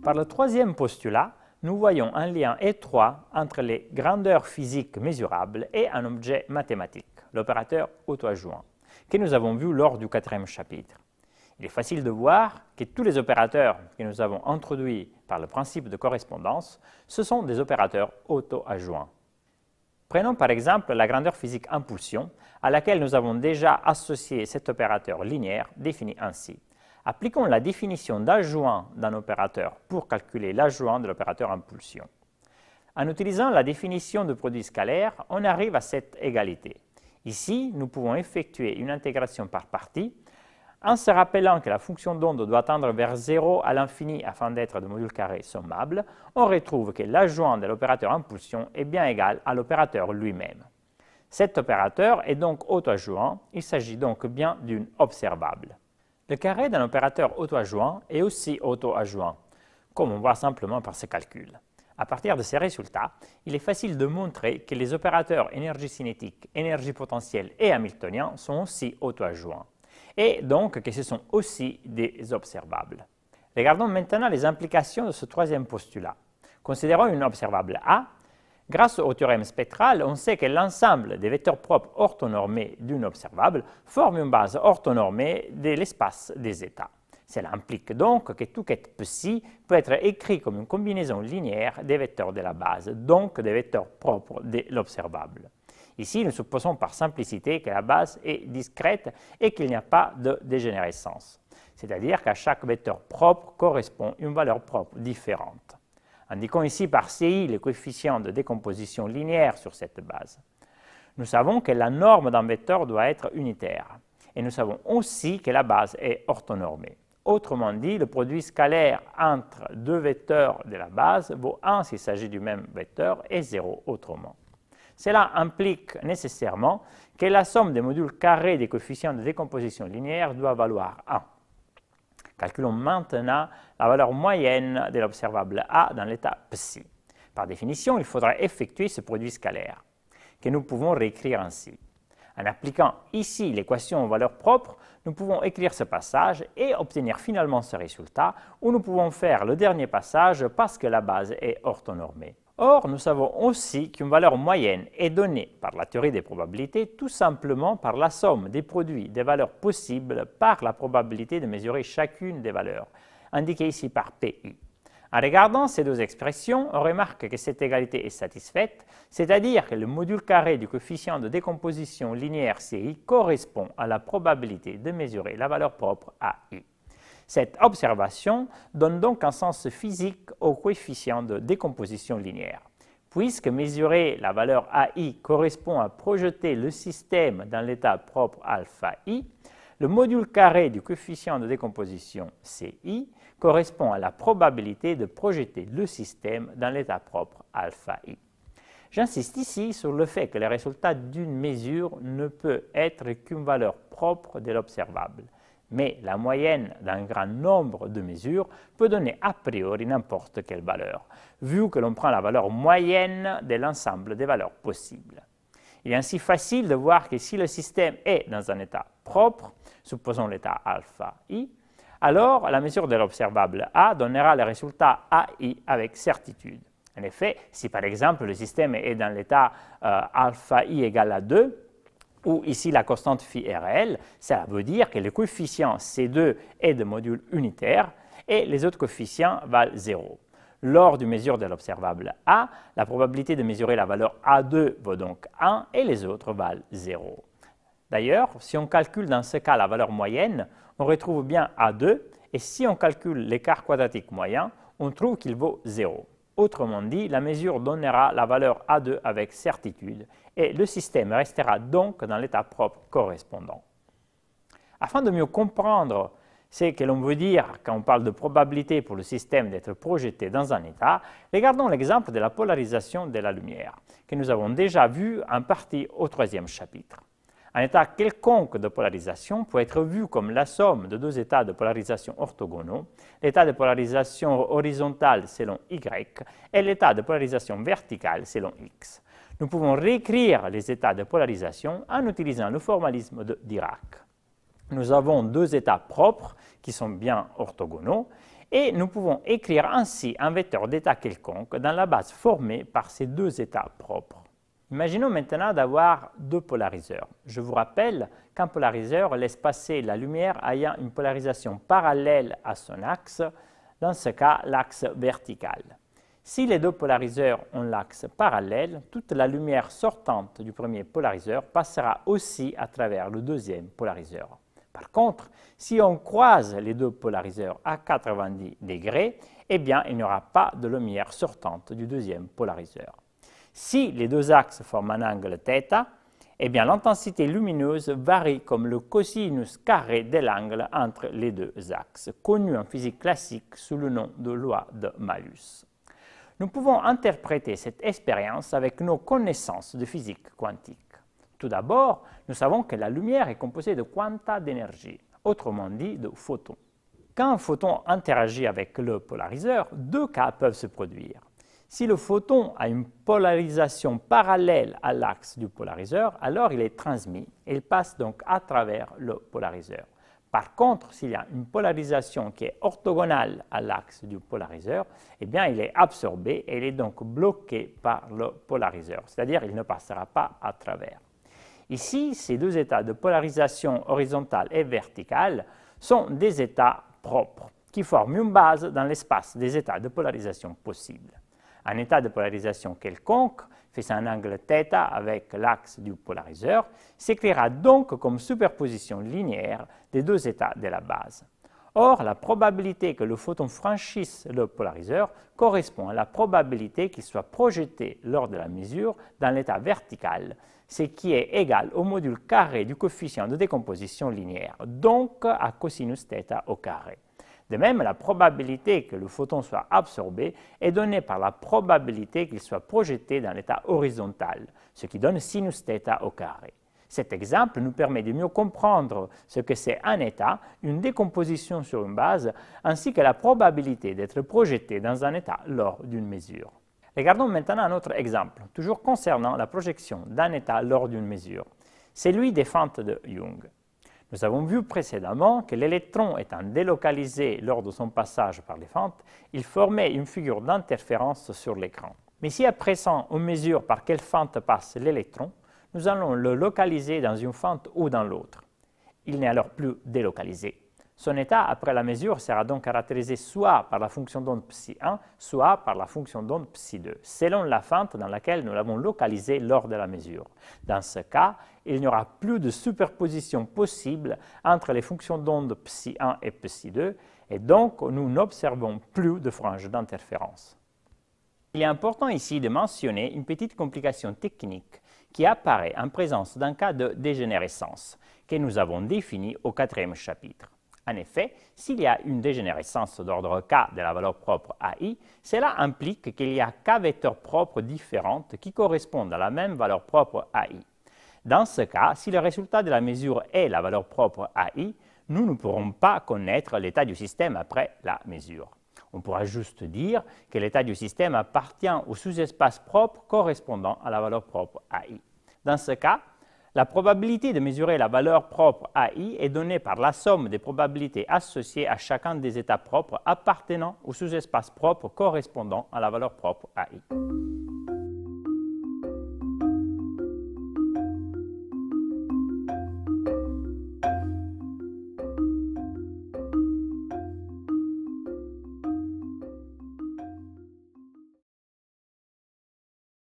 Par le troisième postulat, nous voyons un lien étroit entre les grandeurs physiques mesurables et un objet mathématique, l'opérateur auto-adjoint, que nous avons vu lors du quatrième chapitre. Il est facile de voir que tous les opérateurs que nous avons introduits par le principe de correspondance, ce sont des opérateurs auto-adjoints. Prenons par exemple la grandeur physique impulsion, à laquelle nous avons déjà associé cet opérateur linéaire défini ainsi. Appliquons la définition d'adjoint d'un opérateur pour calculer l'adjoint de l'opérateur impulsion. En utilisant la définition de produit scalaire, on arrive à cette égalité. Ici, nous pouvons effectuer une intégration par partie. En se rappelant que la fonction d'onde doit tendre vers 0 à l'infini afin d'être de module carré sommable, on retrouve que l'adjoint de l'opérateur impulsion est bien égal à l'opérateur lui-même. Cet opérateur est donc auto-adjoint, il s'agit donc bien d'une observable. Le carré d'un opérateur auto-adjoint est aussi auto-adjoint, comme on voit simplement par ce calcul. À partir de ces résultats, il est facile de montrer que les opérateurs énergie cinétique, énergie potentielle et hamiltonien sont aussi auto-adjoints, et donc que ce sont aussi des observables. Regardons maintenant les implications de ce troisième postulat. Considérons une observable A. Grâce au théorème spectral, on sait que l'ensemble des vecteurs propres orthonormés d'une observable forme une base orthonormée de l'espace des états. Cela implique donc que tout quête psi peut être écrit comme une combinaison linéaire des vecteurs de la base, donc des vecteurs propres de l'observable. Ici, nous supposons par simplicité que la base est discrète et qu'il n'y a pas de dégénérescence, c'est-à-dire qu'à chaque vecteur propre correspond une valeur propre différente. Indiquons ici par CI les coefficients de décomposition linéaire sur cette base. Nous savons que la norme d'un vecteur doit être unitaire, et nous savons aussi que la base est orthonormée. Autrement dit, le produit scalaire entre deux vecteurs de la base vaut 1 s'il s'agit du même vecteur et 0 autrement. Cela implique nécessairement que la somme des modules carrés des coefficients de décomposition linéaire doit valoir 1. Calculons maintenant la valeur moyenne de l'observable A dans l'état psi. Par définition, il faudra effectuer ce produit scalaire, que nous pouvons réécrire ainsi. En appliquant ici l'équation aux valeurs propres, nous pouvons écrire ce passage et obtenir finalement ce résultat, où nous pouvons faire le dernier passage parce que la base est orthonormée. Or, nous savons aussi qu'une valeur moyenne est donnée par la théorie des probabilités tout simplement par la somme des produits des valeurs possibles par la probabilité de mesurer chacune des valeurs, indiquée ici par PI. En regardant ces deux expressions, on remarque que cette égalité est satisfaite, c'est-à-dire que le module carré du coefficient de décomposition linéaire CI correspond à la probabilité de mesurer la valeur propre AI. Cette observation donne donc un sens physique au coefficient de décomposition linéaire. Puisque mesurer la valeur AI correspond à projeter le système dans l'état propre alpha I, le module carré du coefficient de décomposition CI correspond à la probabilité de projeter le système dans l'état propre alpha I. J'insiste ici sur le fait que le résultat d'une mesure ne peut être qu'une valeur propre de l'observable. Mais la moyenne d'un grand nombre de mesures peut donner a priori n'importe quelle valeur, vu que l'on prend la valeur moyenne de l'ensemble des valeurs possibles. Il est ainsi facile de voir que si le système est dans un état propre, supposons l'état alpha i, alors la mesure de l'observable A donnera le résultat AI avec certitude. En effet, si par exemple le système est dans l'état alpha i égale à 2, où ici la constante phi est réelle, ça veut dire que le coefficient C2 est de module unitaire et les autres coefficients valent 0. Lors d'une mesure de l'observable A, la probabilité de mesurer la valeur A2 vaut donc 1 et les autres valent 0. D'ailleurs, si on calcule dans ce cas la valeur moyenne, on retrouve bien A2 et si on calcule l'écart quadratique moyen, on trouve qu'il vaut 0. Autrement dit, la mesure donnera la valeur A2 avec certitude et le système restera donc dans l'état propre correspondant. Afin de mieux comprendre ce que l'on veut dire quand on parle de probabilité pour le système d'être projeté dans un état, regardons l'exemple de la polarisation de la lumière, que nous avons déjà vu en partie au troisième chapitre. Un état quelconque de polarisation peut être vu comme la somme de deux états de polarisation orthogonaux, l'état de polarisation horizontale selon Y et l'état de polarisation verticale selon X. Nous pouvons réécrire les états de polarisation en utilisant le formalisme de Dirac. nous avons deux états propres qui sont bien orthogonaux et nous pouvons écrire ainsi un vecteur d'état quelconque dans la base formée par ces deux états propres. Imaginons maintenant d'avoir deux polariseurs. Je vous rappelle qu'un polariseur laisse passer la lumière ayant une polarisation parallèle à son axe, dans ce cas l'axe vertical. Si les deux polariseurs ont l'axe parallèle, toute la lumière sortante du premier polariseur passera aussi à travers le deuxième polariseur. Par contre, si on croise les deux polariseurs à 90 degrés, eh bien, il n'y aura pas de lumière sortante du deuxième polariseur. Si les deux axes forment un angle θ, eh bien, l'intensité lumineuse varie comme le cosinus carré de l'angle entre les deux axes, connu en physique classique sous le nom de loi de Malus. Nous pouvons interpréter cette expérience avec nos connaissances de physique quantique. Tout d'abord, nous savons que la lumière est composée de quanta d'énergie, autrement dit de photons. Quand un photon interagit avec le polariseur, deux cas peuvent se produire. Si le photon a une polarisation parallèle à l'axe du polariseur, alors il est transmis et il passe donc à travers le polariseur. Par contre, s'il y a une polarisation qui est orthogonale à l'axe du polariseur, eh bien, il est absorbé et il est donc bloqué par le polariseur, c'est-à-dire qu'il ne passera pas à travers. Ici, ces deux états de polarisation horizontale et verticale sont des états propres qui forment une base dans l'espace des états de polarisation possibles. Un état de polarisation quelconque, fait un angle θ avec l'axe du polariseur, s'écrira donc comme superposition linéaire des deux états de la base. Or, la probabilité que le photon franchisse le polariseur correspond à la probabilité qu'il soit projeté lors de la mesure dans l'état vertical, ce qui est égal au module carré du coefficient de décomposition linéaire, donc à cosinus θ au carré. De même, la probabilité que le photon soit absorbé est donnée par la probabilité qu'il soit projeté dans l'état horizontal, ce qui donne sinus θ au carré. Cet exemple nous permet de mieux comprendre ce que c'est un état, une décomposition sur une base, ainsi que la probabilité d'être projeté dans un état lors d'une mesure. Regardons maintenant un autre exemple, toujours concernant la projection d'un état lors d'une mesure, celui des fentes de Young. Nous avons vu précédemment que l'électron étant délocalisé lors de son passage par les fentes, il formait une figure d'interférence sur l'écran. Mais si à présent on mesure par quelle fente passe l'électron, nous allons le localiser dans une fente ou dans l'autre. Il n'est alors plus délocalisé. Son état après la mesure sera donc caractérisé soit par la fonction d'onde ψ1, soit par la fonction d'onde ψ2, selon la fente dans laquelle nous l'avons localisé lors de la mesure. Dans ce cas, il n'y aura plus de superposition possible entre les fonctions d'onde ψ1 et ψ2, et donc nous n'observons plus de franges d'interférence. Il est important ici de mentionner une petite complication technique qui apparaît en présence d'un cas de dégénérescence que nous avons défini au 4e chapitre. En effet, s'il y a une dégénérescence d'ordre k de la valeur propre AI, cela implique qu'il y a k vecteurs propres différentes qui correspondent à la même valeur propre AI. Dans ce cas, si le résultat de la mesure est la valeur propre AI, nous ne pourrons pas connaître l'état du système après la mesure. On pourra juste dire que l'état du système appartient au sous-espace propre correspondant à la valeur propre AI. Dans ce cas, la probabilité de mesurer la valeur propre AI est donnée par la somme des probabilités associées à chacun des états propres appartenant au sous-espace propre correspondant à la valeur propre AI.